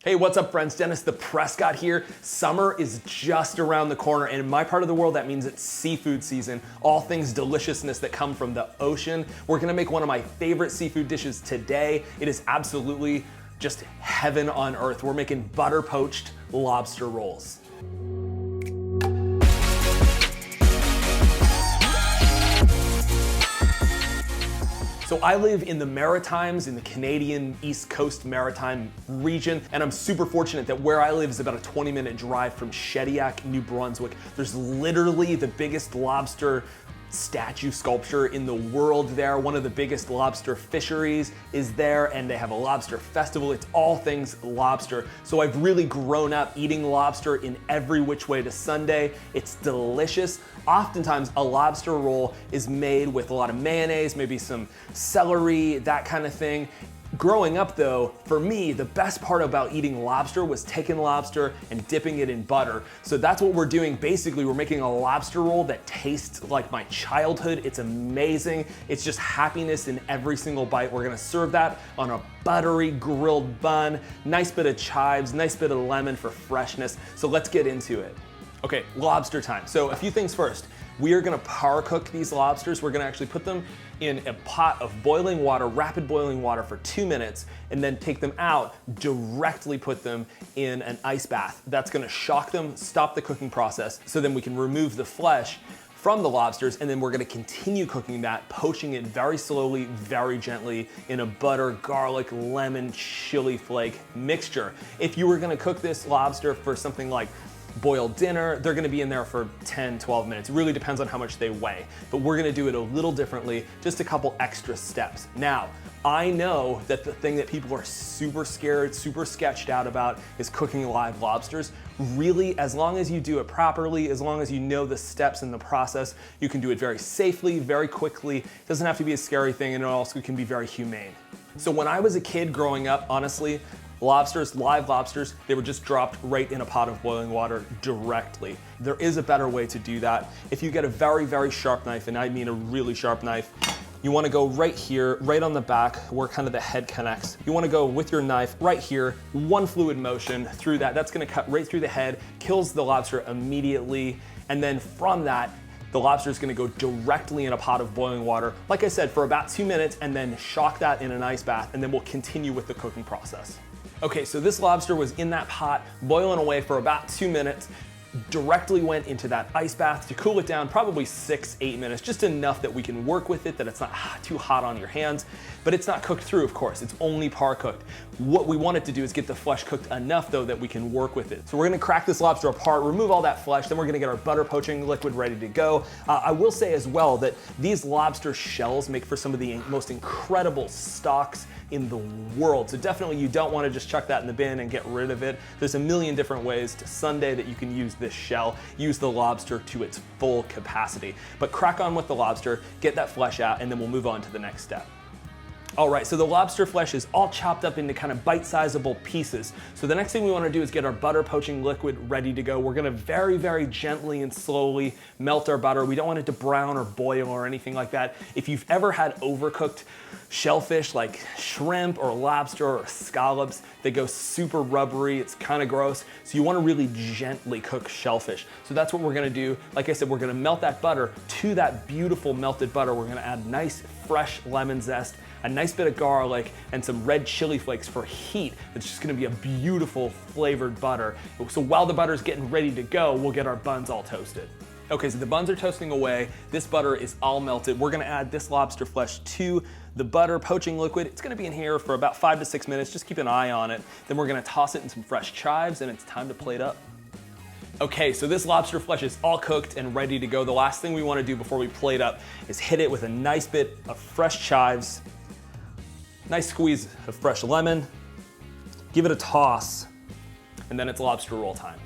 Hey, what's up friends? Dennis the Prescott here. Summer is just around the corner, and in my part of the world that means it's seafood season. All things deliciousness that come from the ocean. We're gonna make one of my favorite seafood dishes today. It is absolutely just heaven on earth. We're making butter-poached lobster rolls. So I live in the Maritimes, in the Canadian East Coast Maritime region, and I'm super fortunate that where I live is about a 20-minute drive from Shediac, New Brunswick. There's literally the biggest lobster statue sculpture in the world there. One of the biggest lobster fisheries is there, and they have a lobster festival. It's all things lobster. So I've really grown up eating lobster in every which way to Sunday. It's delicious. Oftentimes a lobster roll is made with a lot of mayonnaise, maybe some celery, that kind of thing. Growing up though, for me, the best part about eating lobster was taking lobster and dipping it in butter. So that's what we're doing. Basically, we're making a lobster roll that tastes like my childhood. It's amazing. It's just happiness in every single bite. We're gonna serve that on a buttery grilled bun, nice bit of chives, nice bit of lemon for freshness. So let's get into it. Okay, lobster time. So a few things first. We are gonna par cook these lobsters. We're gonna actually put them in a pot of boiling water, rapid boiling water for 2 minutes, and then take them out, directly put them in an ice bath. That's gonna shock them, stop the cooking process, so then we can remove the flesh from the lobsters, and then we're gonna continue cooking that, poaching it very slowly, very gently in a butter, garlic, lemon, chili flake mixture. If you were gonna cook this lobster for something like boiled dinner, they're gonna be in there for 10, 12 minutes. It really depends on how much they weigh, but we're gonna do it a little differently, just a couple extra steps. Now, I know that the thing that people are super scared, super sketched out about is cooking live lobsters. Really, as long as you do it properly, as long as you know the steps in the process, you can do it very safely, very quickly. It doesn't have to be a scary thing, and it also can be very humane. So when I was a kid growing up, honestly, lobsters, live lobsters, they were just dropped right in a pot of boiling water directly. There is a better way to do that. If you get a very, very sharp knife, and I mean a really sharp knife, you wanna go right here, right on the back where kind of the head connects. You wanna go with your knife right here, one fluid motion through that. That's gonna cut right through the head, kills the lobster immediately, and then from that, the lobster is gonna go directly in a pot of boiling water, like I said, for about 2 minutes, and then shock that in an ice bath, and then we'll continue with the cooking process. Okay, so this lobster was in that pot, boiling away for about 2 minutes, directly went into that ice bath to cool it down, probably 6, 8 minutes, just enough that we can work with it, that it's not too hot on your hands, but it's not cooked through, of course, it's only par cooked. What we want it to do is get the flesh cooked enough though that we can work with it. So we're gonna crack this lobster apart, remove all that flesh, then we're gonna get our butter poaching liquid ready to go. I will say as well that these lobster shells make for some of the most incredible stocks in the world. So definitely you don't wanna just chuck that in the bin and get rid of it. There's a million different ways to Sunday that you can use this shell, use the lobster to its full capacity. But crack on with the lobster, get that flesh out, and then we'll move on to the next step. All right, so the lobster flesh is all chopped up into kind of bite-sizable pieces. So the next thing we wanna do is get our butter poaching liquid ready to go. We're gonna very, very gently and slowly melt our butter. We don't want it to brown or boil or anything like that. If you've ever had overcooked shellfish like shrimp or lobster or scallops, they go super rubbery, it's kind of gross. So you wanna really gently cook shellfish. So that's what we're gonna do. Like I said, we're gonna melt that butter. To that beautiful melted butter, we're gonna add nice fresh lemon zest, a nice bit of garlic, and some red chili flakes for heat. It's just gonna be a beautiful flavored butter. So while the butter's getting ready to go, we'll get our buns all toasted. Okay, so the buns are toasting away. This butter is all melted. We're gonna add this lobster flesh to the butter poaching liquid. It's gonna be in here for about 5 to 6 minutes. Just keep an eye on it. Then we're gonna toss it in some fresh chives, and it's time to plate up. Okay, so this lobster flesh is all cooked and ready to go. The last thing we wanna do before we plate up is hit it with a nice bit of fresh chives, nice squeeze of fresh lemon, give it a toss, and then it's lobster roll time.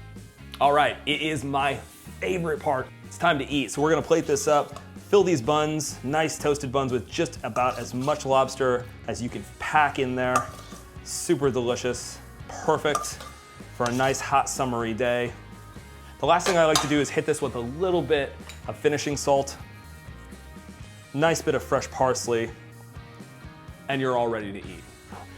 All right, it is my favorite part. It's time to eat. So we're gonna plate this up, fill these buns, nice toasted buns with just about as much lobster as you can pack in there. Super delicious, perfect for a nice hot summery day. The last thing I like to do is hit this with a little bit of finishing salt, nice bit of fresh parsley, and you're all ready to eat.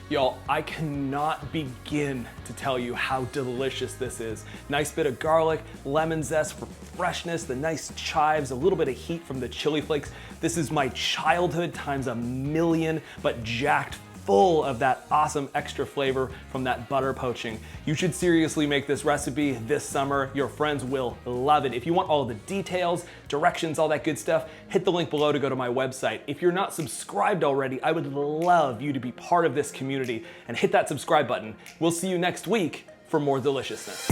Y'all, I cannot begin to tell you how delicious this is. Nice bit of garlic, lemon zest for freshness, the nice chives, a little bit of heat from the chili flakes. This is my childhood times a million, but jacked full of that awesome extra flavor from that butter poaching. You should seriously make this recipe this summer. Your friends will love it. If you want all the details, directions, all that good stuff, hit the link below to go to my website. If you're not subscribed already, I would love you to be part of this community and hit that subscribe button. We'll see you next week for more deliciousness.